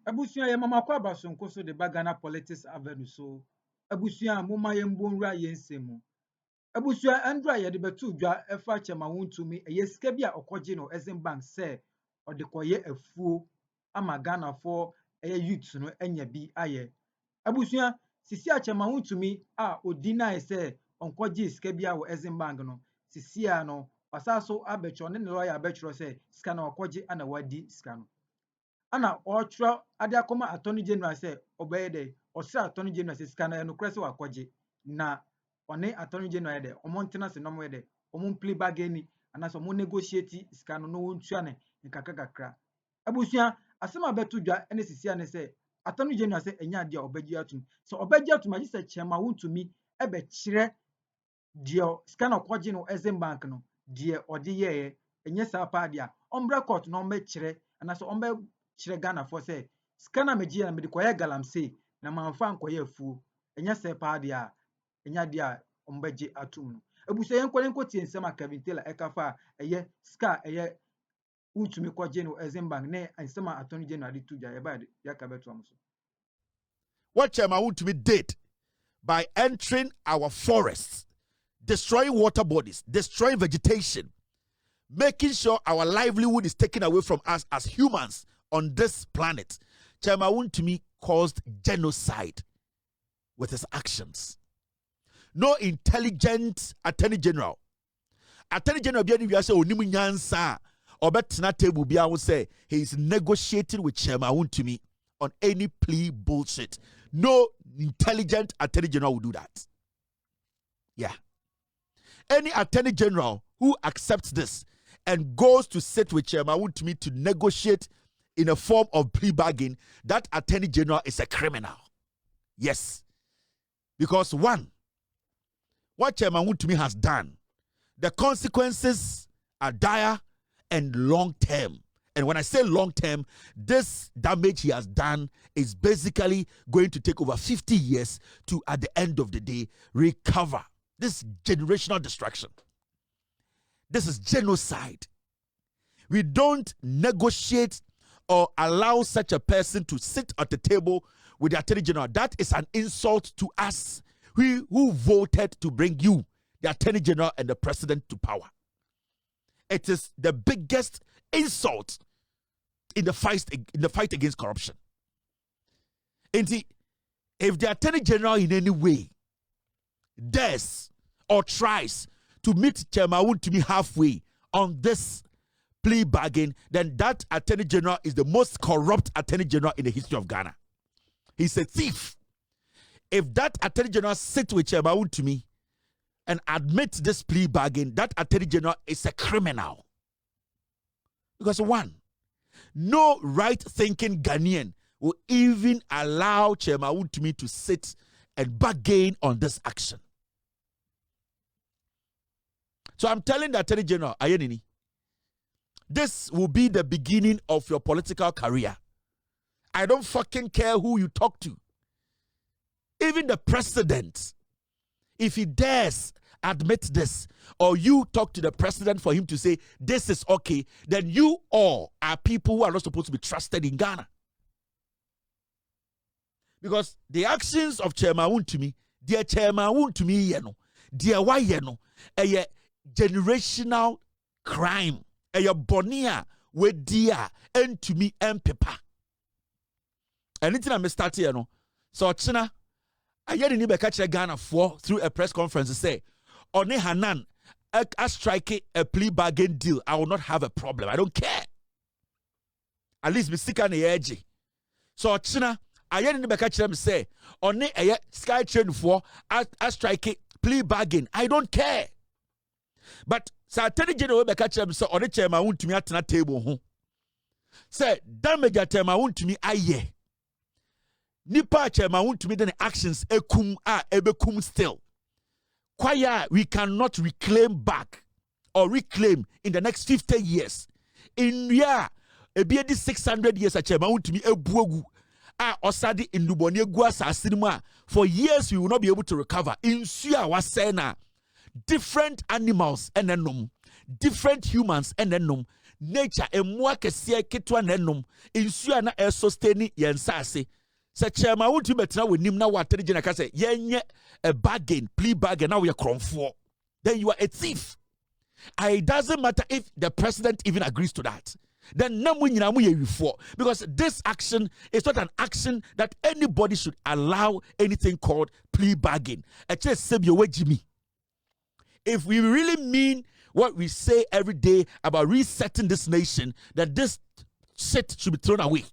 Abusua ye mama kwa basonko so de bagana politics avenue so. Abusua moma ye mbonra ye nsemu. Abusua andra ye de betu dwa efa chema Wontumi eye sika bi a okoje no Exim Bank se ode koye afuo ama Ghana for eye youth no enya bi aye. Abusua sisi a chema Wontumi a odina se onkoje sika bi a wo Exim Bank no sisi a no pasaso abecho ne lawyer abecho se sika na okoje ana wadi sika no. Ana ọchụrụ adị akọma attorney general sị ọbẹyẹ dẹ ọsị attorney general sị sika na ẹnukurẹ sị wakọgye na ọne attorney general dẹ ọmọ ntena sị nọmọ dẹ ọmọ plea bargain anasị ọmọ negotiate sika no n'ọwọ ntua ne nkakra kakra. Abusua asɛm a bɛto dwa ɛne sisi a ne sɛ attorney general sɛ ɛnyɛ adeɛ a ɔbɛgye atum sɛ ɔbɛgye atum agye sɛ Chairman Wontumi ɛbɛkyerɛ deɛ sika na ɔkɔgye no Exim Bank no deɛ ɔde yɛɛ ɛnyɛ saa paa deɛ a ɔmbrɛ court na ɔmbɛkyerɛ anasɛ ɔmbɛkyerɛ Ghana for say scanner me gia na me de koye galamsey na manfa nkoye afuo enya se pa de a enya de a ombegye atum no abuso yen kwale tie nsem a Kevin Taylor ekafa eye ska eye Wontumi koje no Exim Bank ne nsem a attorney general de tuja ye ba de ya ka beto amso. What Chairman Wontumi did by entering our forests, destroying water bodies, destroying vegetation, making sure our livelihood is taken away from us as humans on this planet. Chairman Wontumi caused genocide with his actions. No intelligent attorney general. Attorney general bi say onimu nyansa obetena table bi will say he is negotiating with Chairman Wontumi on any plea bullshit. No intelligent attorney general will do that. Yeah. Any attorney general who accepts this and goes to sit with Chairman Wontumi to negotiate in a form of plea bargain, that attorney general is a criminal. Yes. Because one, what Chairman Wontumi has done, the consequences are dire and long term. And when I say long term, this damage he has done is basically going to take over 50 years to, at the end of the day, recover. This generational destruction. This is genocide. We don't negotiate or allow such a person to sit at the table with the Attorney General. That is an insult to us, who voted to bring you, the Attorney General and the President, to power. It is the biggest insult in the fight against corruption. And if the Attorney General in any way dares or tries to meet Chairman Wontumi halfway on this plea bargain, then that Attorney General is the most corrupt Attorney General in the history of Ghana. He's a thief. If that Attorney General sits with Chairman Wontumi and admits this plea bargain, that Attorney General is a criminal. Because one, no right-thinking Ghanaian will even allow Chairman Wontumi to sit and bargain on this action. So I'm telling the Attorney General, Ayenini, this will be the beginning of your political career. I don't fucking care who you talk to. Even the president, if he dares admit this, or you talk to the president for him to say this is okay, then you all are people who are not supposed to be trusted in Ghana. Because the actions of Chairman Wontumi, dear Chairman Wontumi yeno, dear why yeno, a generational crime, a bonia we dear and to me and pepper. Anything I may start here, no. So China, I yet need to catch a Ghana for through a press conference to say, One Hanan, I strike a plea bargain deal, I will not have a problem. I don't care. At least be sick on the edge. So China, I yet need to catch them say, One a sky train for I strike a plea bargain. I don't care. But Sir Attorney General be catch them say, One Chairman Wontumi at na table. Say, damage at Chairman Wontumi aye. Nipa Chairman Wontumi den actions ekum ebekum still. Kwaya we cannot reclaim back or reclaim in the next 50 years. In year ebi 600 years at Chairman Wontumi ebuogu osadi induboni egu asasirimu for years we will not be able to recover. In suya wasena different animals and enum, different humans and enum, nature emwa kese ketwa nanom insu na e sustain yen sase se chairman Wontumi betra wenim na watene gina ka say yenye a bargain plea bargain now we are kromfo, then you are a thief. It doesn't matter if the president even agrees to that. Then because this action is not an action that anybody should allow anything called plea bargain. If we really mean what we say every day about resetting this nation, then this shit should be thrown away.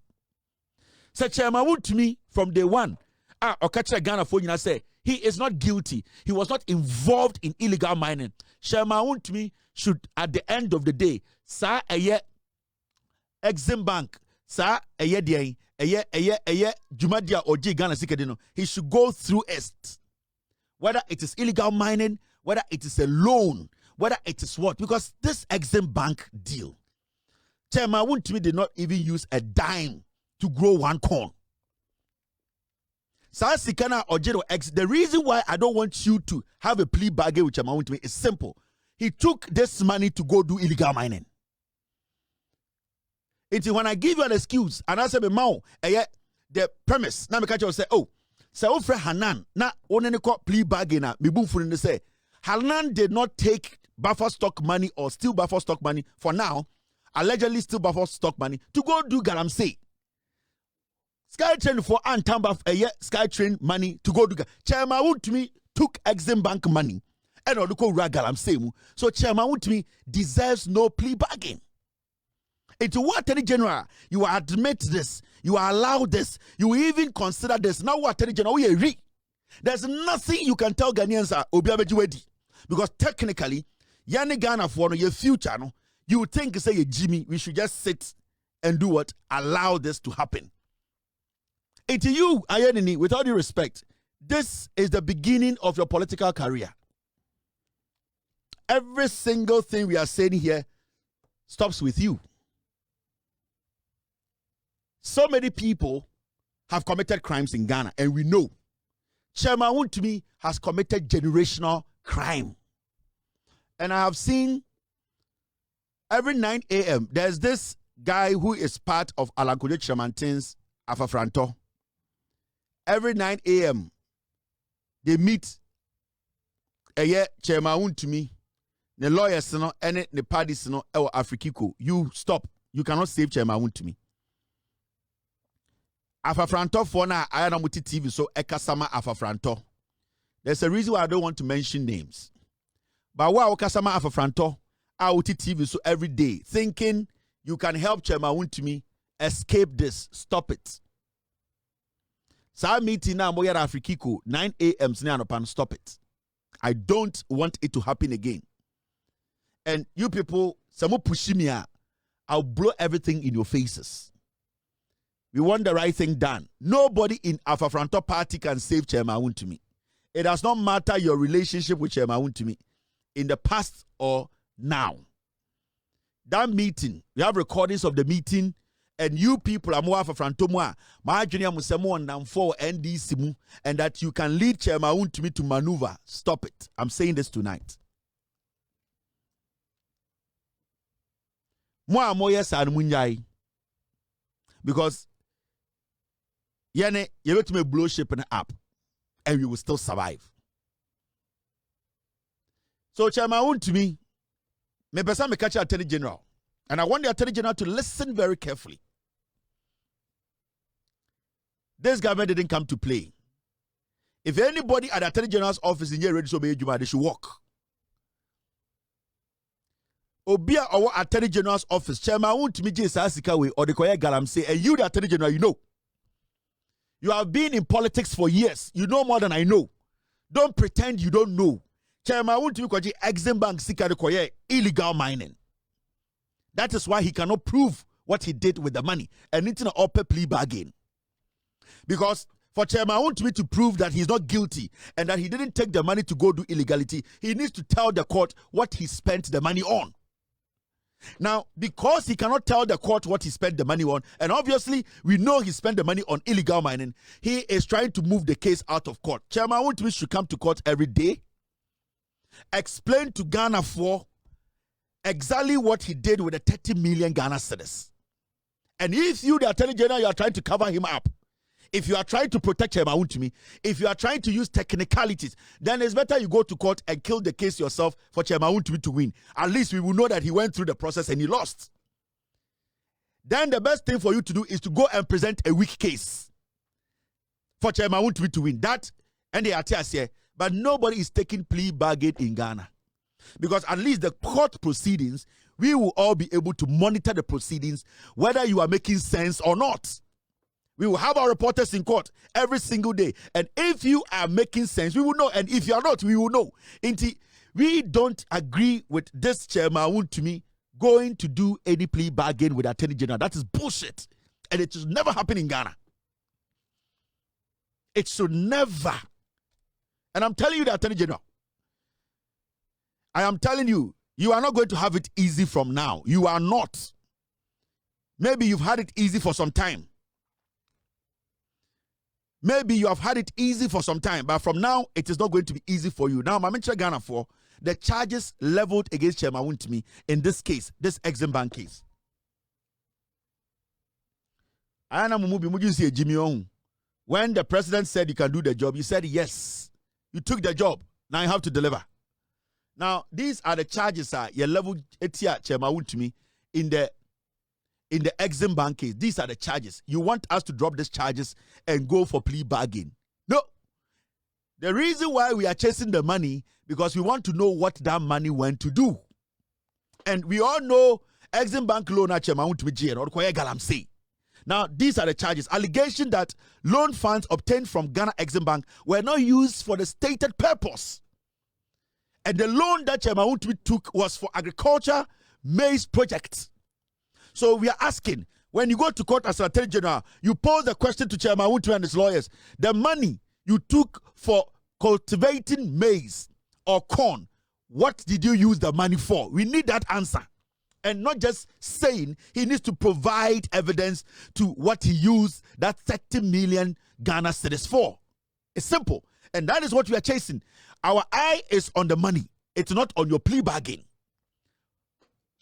So Chairman Wontumi from day one, Okacha Ghana for you say he is not guilty. He was not involved in illegal mining. Chairman Wontumi should, at the end of the day, sa eye Exim Bank, sa eye diay, eye Jumadia or G Ghana Sikadino, he should go through it. Whether it is illegal mining, whether it is a loan, whether it is what, because this Exim Bank deal, Chairman Wontumi did not even use a dime to grow one corn. The reason why I don't want you to have a plea bargain with Chairman Wontumi is simple. He took this money to go do illegal mining. It's when I give you an excuse and I say, the premise, now I say, oh, so for Hanan, na only plea bargain, me say, Hanan did not take buffer stock money or steal buffer stock money for now, allegedly steal buffer stock money to go do galamsey. Skytrain for Antamba Skytrain money to go do Chairman Wontumi took Exim Bank money. And so Chairman Wontumi deserves no plea bargain. Into what Attorney General, you admit this, you allow this, you even consider this. Now what Attorney General, there's nothing you can tell Ghanaians are because technically, Yanni Ghana for your future, no, you would think say Jimmy, we should just sit and do what? Allow this to happen. Into you, Ayenini, with all due respect, this is the beginning of your political career. Every single thing we are saying here stops with you. So many people have committed crimes in Ghana, and we know Chairman Wontumi has committed generational crime. And I have seen every 9 a.m. there's this guy who is part of Alankojo Chairman's Afafranto. Every 9 a.m. they meet Chairman Wontumi. The lawyers no and the parties no Afrikiko. You stop. You cannot save Chairman Wontumi. Afafranto for now I am with TV so Ekasama Afafranto. There's a reason why I don't want to mention names. But why Ekasama Afafranto I with TV so every day thinking you can help Chairman Wontumi escape this. Stop it. So meeting now Moya Afrikiko 9 a.m. Stop it. I don't want it to happen again. And you people, some pushing me out, I'll blow everything in your faces. We want the right thing done. Nobody in Afafranto party can save Chairman Wontumi. It does not matter your relationship with Chairman Wontumi in the past or now. That meeting, we have recordings of the meeting, and you people are more Afafranto more. My junior musemo and for NDC, and that you can lead Chairman Wontumi to maneuver. Stop it. I'm saying this tonight. Because you let me blow ship up and we will still survive. So Chairman Wontumi, me person me catch Attorney General, and I want the Attorney General to listen very carefully. This government didn't come to play. If anybody at the Attorney General's office in here ready to obey Juma, they should walk. Obia our Attorney General's office, Chairman Wontumi Sasika way or the Koya Galam say, and you the Attorney General, you know. You have been in politics for years. You know more than I know. Don't pretend you don't know. Chairman Wontumi kwaji Exim Bank Sika the Koya illegal mining. That is why he cannot prove what he did with the money. And it's an upper plea bargain. Because for Chairman Wontumi to prove that he's not guilty and that he didn't take the money to go do illegality, he needs to tell the court what he spent the money on. Now, because he cannot tell the court what he spent the money on, and obviously we know he spent the money on illegal mining, he is trying to move the case out of court. Chairman Wontumi should come to court every day, explain to Ghana for exactly what he did with the 30 million Ghana cedis. And if you, the Attorney General, you are trying to cover him up, if you are trying to protect Chairman Wontumi, if you are trying to use technicalities, then it's better you go to court and kill the case yourself for Chairman Wontumi to win. At least we will know that he went through the process and he lost. Then the best thing for you to do is to go and present a weak case for Chairman Wontumi to win. That, and they are here, but nobody is taking plea bargain in Ghana. Because at least the court proceedings, we will all be able to monitor the proceedings, whether you are making sense or not. We will have our reporters in court every single day. And if you are making sense, we will know. And if you are not, we will know. We don't agree with this Chairman Wontumi going to do any plea bargain with Attorney General. That is bullshit. And it should never happen in Ghana. It should never. And I'm telling you, the Attorney General, I am telling you, you are not going to have it easy from now. You are not. Maybe you've had it easy for some time. Maybe you have had it easy for some time, but from now, it is not going to be easy for you. Now, I'm mentioning Ghana for the charges leveled against Chairman Wontumi in this case, this Exim Bank case. When the president said you can do the job, you said yes. You took the job. Now you have to deliver. Now, these are the charges you leveled Chairman Wontumi in the Exim Bank case. These are the charges. You want us to drop these charges and go for plea bargain? No. The reason why we are chasing the money, because we want to know what that money went to do. And we all know Exim Bank loan at Chairman Wontumi or Galamsey. Now, these are the charges. Allegation that loan funds obtained from Ghana Exim Bank were not used for the stated purpose. And the loan that Chairman Wontumi took was for agriculture maize projects. So we are asking, when you go to court as Attorney General, you pose the question to Chairman Wontumi and his lawyers. The money you took for cultivating maize or corn, what did you use the money for? We need that answer. And not just saying, he needs to provide evidence to what he used that 30 million Ghana cedis for. It's simple. And that is what we are chasing. Our eye is on the money. It's not on your plea bargain.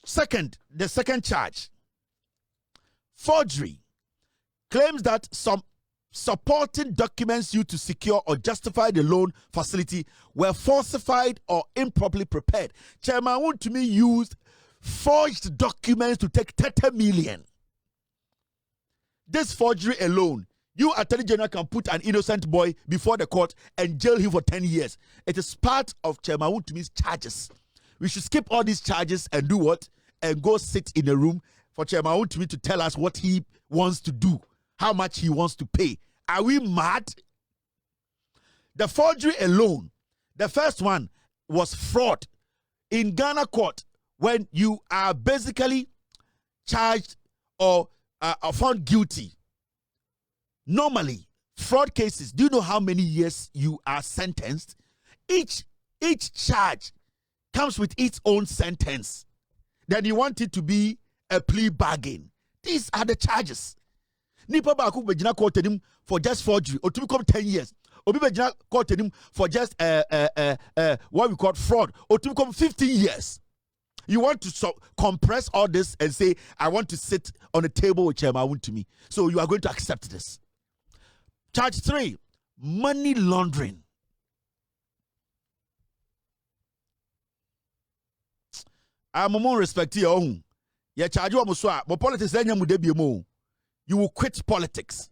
Second, the second charge. Forgery. Claims that some supporting documents used to secure or justify the loan facility were falsified or improperly prepared. Chairman Wontumi used forged documents to take 30 million. This forgery alone, you, Attorney General, can put an innocent boy before the court and jail him for 10 years. It is part of Chairman Wontumi's charges. We should skip all these charges and do what? And go sit in a room for Chairman Wontumi to tell us what he wants to do, how much he wants to pay. Are we mad? The forgery alone, the first one was fraud. In Ghana court, when you are basically charged or found guilty, normally, fraud cases, do you know how many years you are sentenced? Each charge comes with its own sentence. Then you want it to be a plea bargain. These are the charges. Nipa baku bejina court him for just forgery, or to become 10 years. Obi bejina court him for just what we call fraud, or to become 15 years. You want to compress all this and say, I want to sit on a table with Chairman Wontumi. So you are going to accept this. Charge 3, money laundering. I'm more respect your own. You charge you but politics you will quit politics.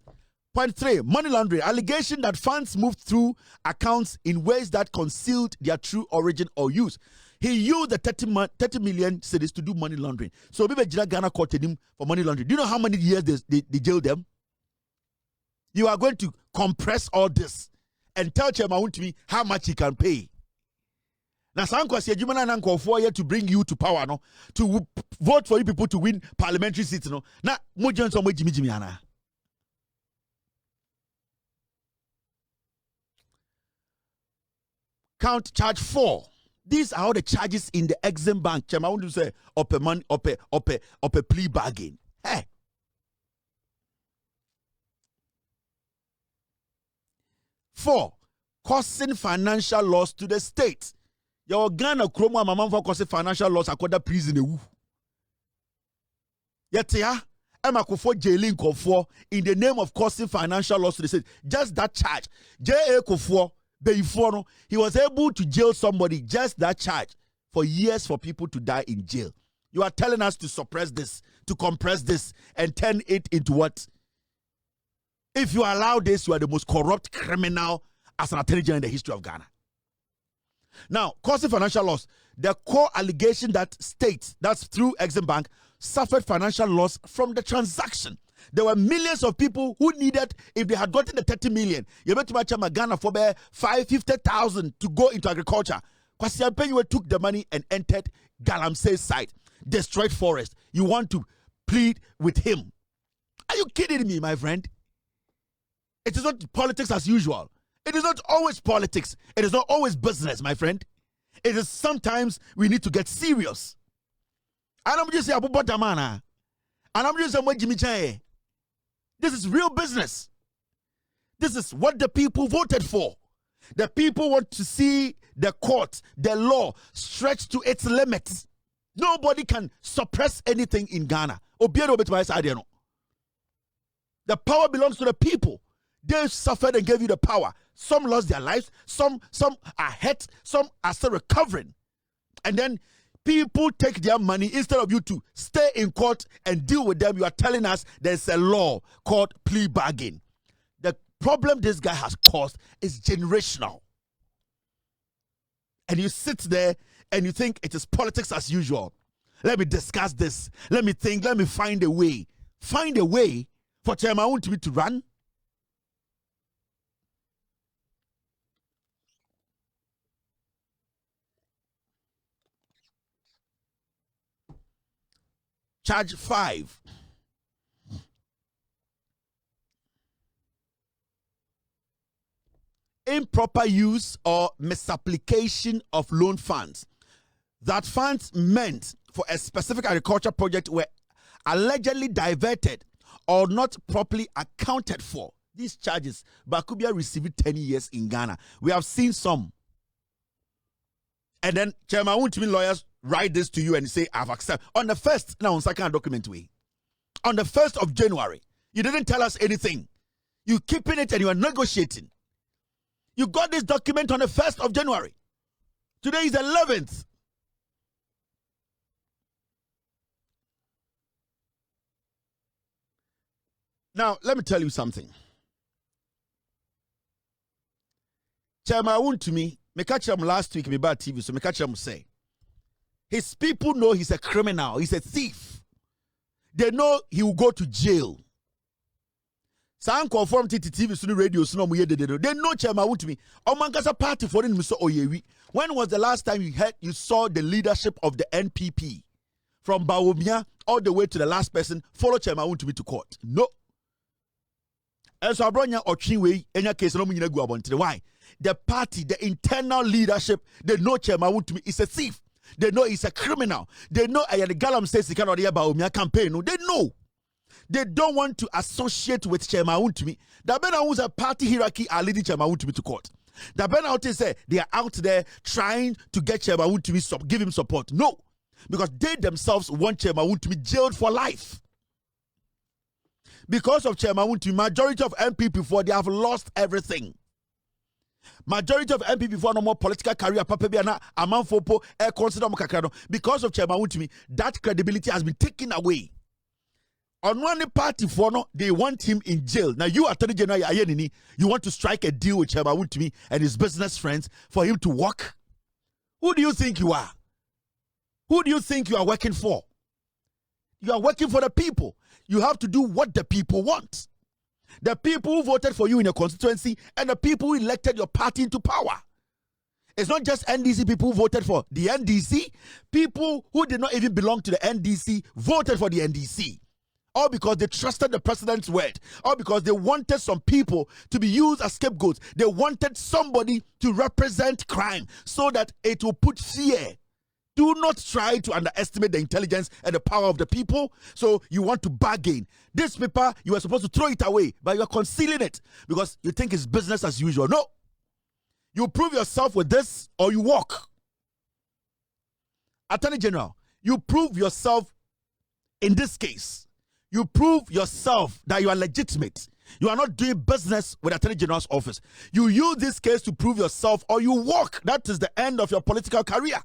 Point 3, money laundering. Allegation that funds moved through accounts in ways that concealed their true origin or use. He used the 30 million cedis to do money laundering. So people Ghana caught him for money laundering. Do you know how many years they jailed them? You are going to compress all this and tell Chairman Wontumi how much he can pay. Now, some question you man and for here to bring you to power, no, to vote for you people to win parliamentary seats, no. Now, mo Johnson mo Jimmy ana. Count charge 4. These are all the charges in the Exim Bank. Chairman Wontumi say up a money, up a plea bargain. Hey. 4, causing financial loss to the state. Your Ghana Chroma Mamma for cause financial loss according prison. Yet, yeah, I'm a kofo jailing kofo in the name of causing financial loss to the state. Just that charge. J.A. Kofo, he was able to jail somebody, just that charge, for years for people to die in jail. You are telling us to suppress this, to compress this, and turn it into what? If you allow this, you are the most corrupt criminal as an attorney general in the history of Ghana. Now, causing financial loss, the core allegation that states, that's through Exim Bank, suffered financial loss from the transaction. There were millions of people who needed, if they had gotten the 30 million, you bet much Ghana for 550,000 to go into agriculture. Kwasi Ampenyuwe took the money and entered Galamsey's site, destroyed forest. You want to plead with him? Are you kidding me, my friend? It is not politics as usual. It is not always politics. It is not always business, my friend. It is sometimes we need to get serious. And I'm just saying, and I'm just saying, this is real business. This is what the people voted for. The people want to see the court, the law, stretched to its limits. Nobody can suppress anything in Ghana. The power belongs to the people. They suffered and gave you the power. Some lost their lives. Some are hurt. Some are still recovering. And then people take their money instead of you to stay in court and deal with them. You are telling us there's a law called plea bargain. The problem this guy has caused is generational. And you sit there and you think it is politics as usual. Let me discuss this. Let me think. Let me find a way. Find a way for Chairman Wontumi to run. Charge 5. Improper use or misapplication of loan funds. That funds meant for a specific agriculture project were allegedly diverted or not properly accounted for. These charges, Bakubia received 10 years in Ghana. We have seen some. And then Chairman Wontumi lawyers write this to you and say, I've accepted. On the 1st, now on second document way. On the 1st of January, you didn't tell us anything. You keeping it and you are negotiating. You got this document on the 1st of January. Today is the 11th. Now, let me tell you something. Chairman Wontumi, me catch him last week, me bad TV, so me catch him say, his people know he's a criminal, he's a thief. They know he will go to jail. Some conform to TV, so radio, so no, they know Chairman Wontumi. Omankasa party for him, Mr. Oyewi. When was the last time you saw the leadership of the NPP from Bawumia all the way to the last person follow Chairman Wontumi to court? No. And so Abronya or Chinwe, any case, no meaning go about why? The party, the internal leadership, they know Chairman Wontumi is a thief. They know he's a criminal. They know the Galam says he cannot hear about Bawumia campaign. No, they know. They don't want to associate with Chairman Wontumi. The Bena who's a party hierarchy are leading Chairman Wontumi to court. The Bena out say they are out there trying to get Chairman Wontumi give him support. No, because they themselves want Chairman Wontumi jailed for life. Because of Chairman Wontumi, majority of MPP for they have lost everything. Majority of MPP for no more political career. Because of Chairman Wontumi, that credibility has been taken away. On one party for no, they want him in jail. Now you Attorney General Ayenini, you want to strike a deal with Chairman Wontumi and his business friends for him to work? Who do you think you are? Who do you think you are working for? You are working for the people. You have to do what the people want. The people who voted for you in your constituency and the people who elected your party into power. It's not just NDC people who voted for the NDC. People who did not even belong to the NDC voted for the NDC. All because they trusted the president's word. All because they wanted some people to be used as scapegoats. They wanted somebody to represent crime so that it will put fear. Do not try to underestimate the intelligence and the power of the people. So you want to bargain. This paper, you are supposed to throw it away, but you are concealing it because you think it's business as usual. No. You prove yourself with this or you walk. Attorney General, you prove yourself in this case. You prove yourself that you are legitimate. You are not doing business with Attorney General's office. You use this case to prove yourself, or you walk. That is the end of your political career.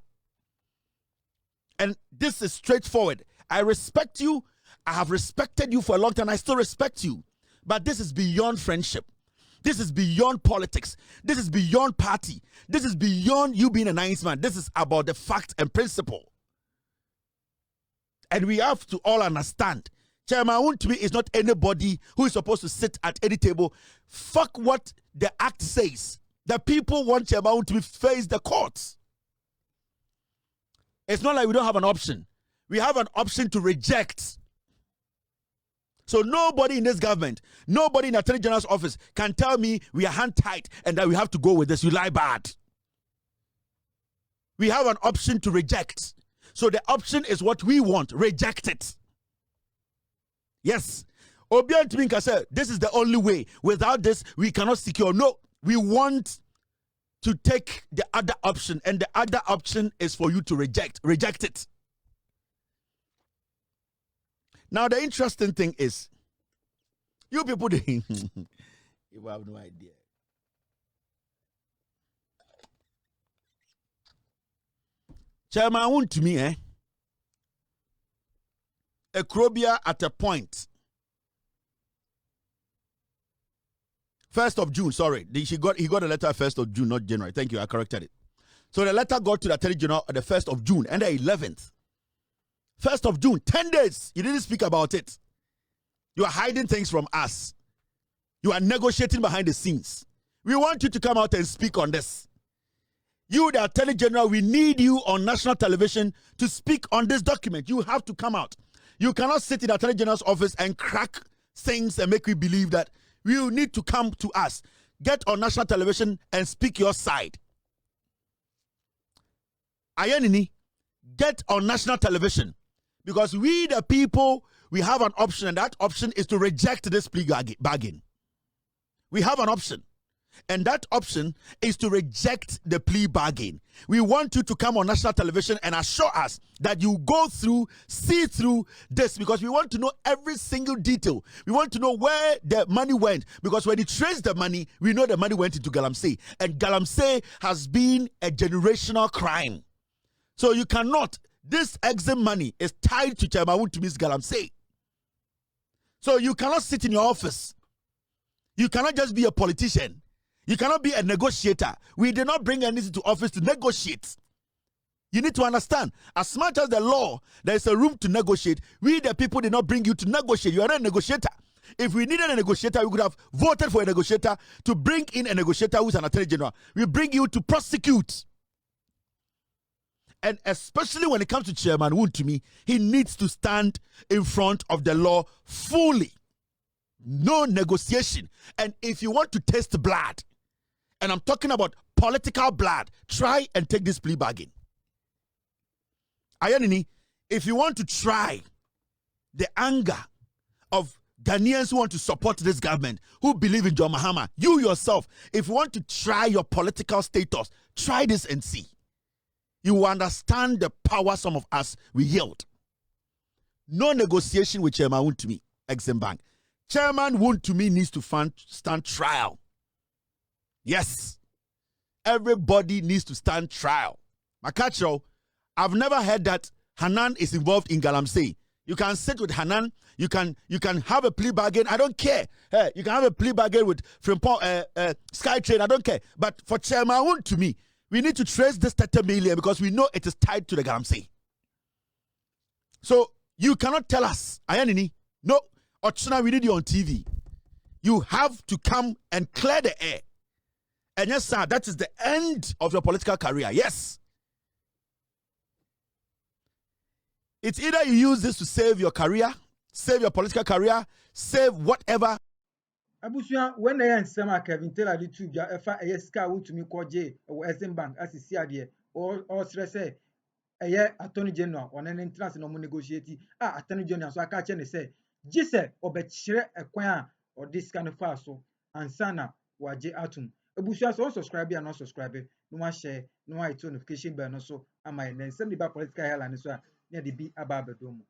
And this is straightforward. I respect you. I have respected you for a long time. I still respect you. But this is beyond friendship. This is beyond politics. This is beyond party. This is beyond you being a nice man. This is about the fact and principle. And we have to all understand, Chairman Wontumi is not anybody who is supposed to sit at any table. Fuck what the act says. The people want Chairman Wontumi to face the courts. It's not like we don't have an option. We have an option to reject. So nobody in this government, nobody in the Attorney General's office can tell me we are hand tight and that we have to go with this. You lie bad. We have an option to reject. So the option is what we want. Reject it. Yes. Obian Timinka said, this is the only way. Without this, we cannot secure. No, we want to take the other option, and the other option is for you to reject. Reject it. Now, the interesting thing is, you people, you have no idea. Chairman Wontumi, Ekrobia at a point. 1st of June, sorry. He got a letter 1st of June, not January. Thank you, I corrected it. So the letter got to the Attorney General on the 1st of June and the 11th. 1st of June, 10 days. You didn't speak about it. You are hiding things from us. You are negotiating behind the scenes. We want you to come out and speak on this. You, the Attorney General, we need you on national television to speak on this document. You have to come out. You cannot sit in the Attorney General's office and crack things and make we believe that you need to come to us. Get on national television and speak your side. Ayanini, get on national television. Because we, the people, we have an option, and that option is to reject this plea bargain. We have an option. And that option is to reject the plea bargain. We want you to come on national television and assure us that you go through, see through this, because we want to know every single detail. We want to know where the money went, because when you trace the money, we know the money went into Galamsey. And Galamsey has been a generational crime. So you cannot, this Exim money is tied to Chairman Wontumi's Galamsey. So you cannot sit in your office. You cannot just be a politician. You cannot be a negotiator. We did not bring anything to office to negotiate. You need to understand, as much as the law, there is a room to negotiate. We, the people, did not bring you to negotiate. You are not a negotiator. If we needed a negotiator, we could have voted for a negotiator to bring in a negotiator who is an Attorney General. We bring you to prosecute. And especially when it comes to Chairman Wontumi, he needs to stand in front of the law fully. No negotiation. And if you want to taste blood, and I'm talking about political blood, try and take this plea bargain. Ayanini, if you want to try the anger of Ghanaians who want to support this government, who believe in John Mahama, you yourself, if you want to try your political status, try this and see. You will understand the power some of us we yield. No negotiation with Chairman Wontumi, Exim Bank. Chairman Wontumi needs to stand trial. Yes. Everybody needs to stand trial. Makacho, I've never heard that Hanan is involved in Galamsey. You can sit with Hanan. You can have a plea bargain. I don't care. Hey, you can have a plea bargain with Skytrain. I don't care. But for Chairman Wontumi, we need to trace this 30 million because we know it is tied to the Galamsey. So you cannot tell us, Ayanini, no, Ochuna, we need you on TV. You have to come and clear the air. And yes, sir, that is the end of your political career. Yes. It's either you use this to save your career, save your political career, save whatever. Abusuya, when they are Sama Kevin Taylor the two Jafa a Ska Wontumi Kwaje or Exim Bank as is here or stress a year Attorney General on an entrance no negotiate Attorney General so I catch and say Jise or Betchre a choir or this kind of fast so and Sana Waje Atum. Abusuya so subscribe and not subscribe, no one share, no one notification bell no so ama yɛn nsɛm de ba political airline so a ne de bi aba abɛdom mu